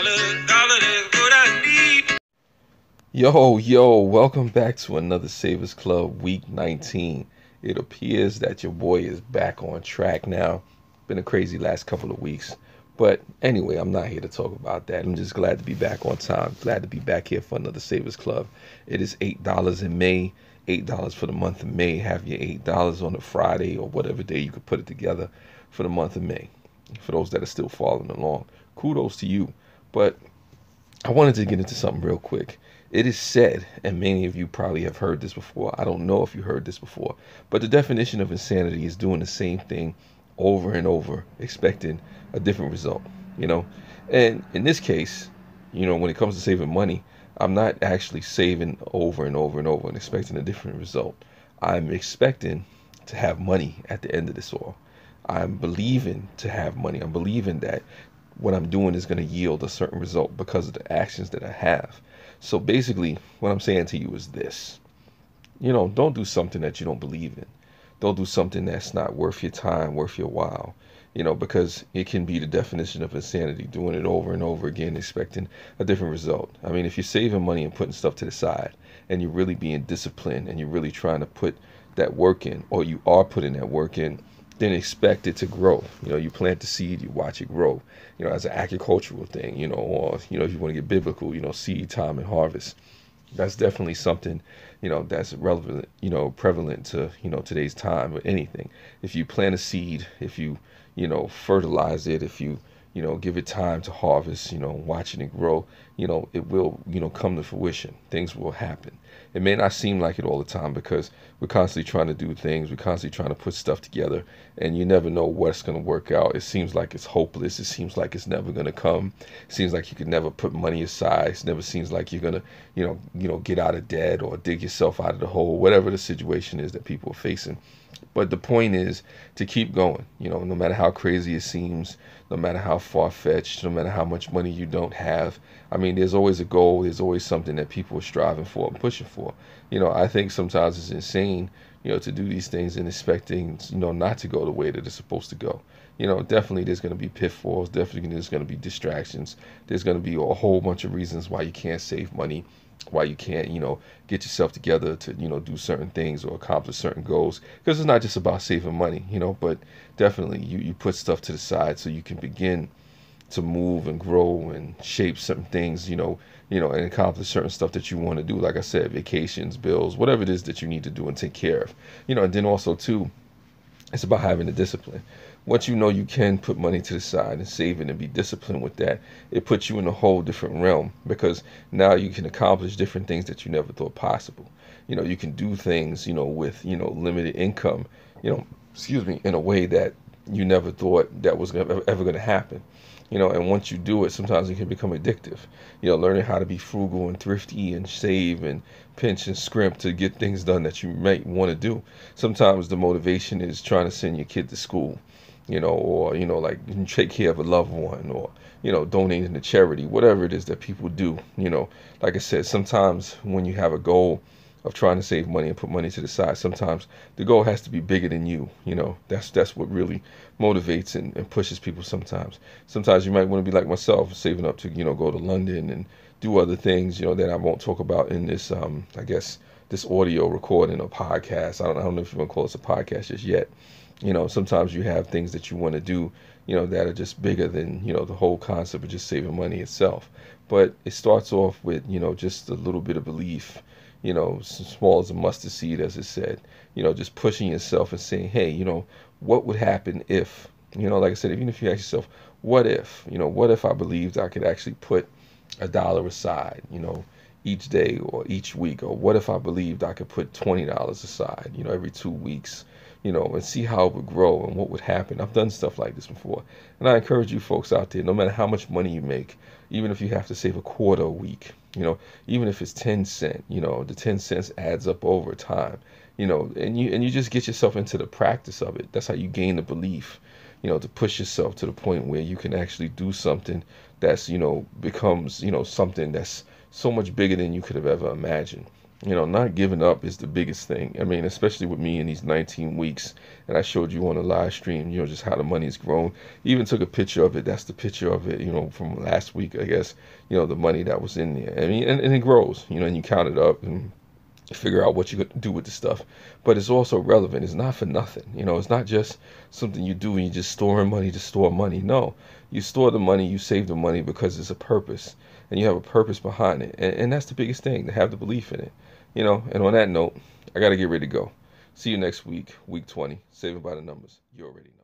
dollar, that's what I need. Yo, welcome back to another Savers Club week 19. It appears that your boy is back on track now. Been a crazy last couple of weeks. But anyway, I'm not here to talk about that. I'm just glad to be back on time. Glad to be back here for another Savers Club. It is $8 in May. $8 for the month of May. Have your $8 on a Friday or whatever day you could put it together for the month of May. For those that are still following along, kudos to you. But I wanted to get into something real quick. It is said, and many of you probably have heard this before. I don't know if you heard this before, but the definition of insanity is doing the same thing over and over, expecting a different result, you know? And in this case, when it comes to saving money, I'm not actually saving over and over and over and expecting a different result. I'm expecting to have money at the end of this all. I'm believing to have money. I'm believing that what I'm doing is going to yield a certain result because of the actions that I have. So basically, what I'm saying to you is this. Don't do something that you don't believe in. Don't do something that's not worth your time, worth your while, because it can be the definition of insanity, doing it over and over again, expecting a different result. I mean, if you're saving money and putting stuff to the side and you're really being disciplined and you're really trying to put that work in, or you are putting that work in, then expect it to grow. You plant the seed, you watch it grow, as an agricultural thing, or, if you want to get biblical, seed, time, and harvest. That's definitely something, that's relevant, prevalent to, today's time or anything. If you plant a seed, if you, fertilize it, if you, give it time to harvest, watching it grow, it will, come to fruition. Things will happen. It may not seem like it all the time because we're constantly trying to do things. We're constantly trying to put stuff together, and you never know what's going to work out. It seems like it's hopeless. It seems like it's never going to come. It seems like you could never put money aside. It never seems like you're going to, get out of debt or dig yourself out of the hole, whatever the situation is that people are facing. But the point is to keep going, no matter how crazy it seems, no matter how far-fetched, no matter how much money you don't have. I mean, there's always a goal. There's always something that people are striving for and pushing for. I think sometimes it's insane, to do these things and expecting, not to go the way that it's supposed to go. Definitely there's going to be pitfalls. Definitely there's going to be distractions. There's going to be a whole bunch of reasons why you can't save money, why you can't, get yourself together to, do certain things or accomplish certain goals. Because it's not just about saving money, but definitely you put stuff to the side so you can begin to move and grow and shape certain things, and accomplish certain stuff that you want to do. Like I said, vacations, bills, whatever it is that you need to do and take care of, and then also too, it's about having the discipline. Once you can put money to the side and save it and be disciplined with that, it puts you in a whole different realm because now you can accomplish different things that you never thought possible. You can do things, with, limited income, in a way that you never thought that was ever going to happen. And once you do it, sometimes it can become addictive. Learning how to be frugal and thrifty and save and pinch and scrimp to get things done that you might want to do. Sometimes the motivation is trying to send your kid to school, or, like take care of a loved one or, donating to charity, whatever it is that people do. Like I said, sometimes when you have a goal of trying to save money and put money to the side, sometimes the goal has to be bigger than you. That's what really motivates and pushes people sometimes. Sometimes you might want to be like myself, saving up to, go to London and do other things, that I won't talk about in this, I guess, this audio recording or podcast. I don't know if you want to call this a podcast just yet. Sometimes you have things that you want to do, that are just bigger than, the whole concept of just saving money itself. But it starts off with, just a little bit of belief, small as a mustard seed, as it said, just pushing yourself and saying, hey, what would happen if, like I said, even if you ask yourself, what if I believed I could actually put $1 aside, each day or each week, or what if I believed I could put $20 aside, every 2 weeks, and see how it would grow and what would happen. I've done stuff like this before. And I encourage you folks out there, no matter how much money you make, even if you have to save a quarter a week, even if it's 10 cents, the 10 cents adds up over time, and you just get yourself into the practice of it. That's how you gain the belief, to push yourself to the point where you can actually do something that's, becomes, something that's so much bigger than you could have ever imagined. Not giving up is the biggest thing. I mean, especially with me in these 19 weeks, and I showed you on the live stream, just how the money's grown. Even took a picture of it. That's the picture of it, from last week, I guess, the money that was in there. I mean, and it grows, and you count it up and figure out what you're going to do with the stuff. But it's also relevant. It's not for nothing. It's not just something you do and you just storing money to store money. No, you store the money, you save the money because it's a purpose and you have a purpose behind it. And that's the biggest thing, to have the belief in it. And on that note, I got to get ready to go. See you next week, week 20, saving by the numbers. You already know.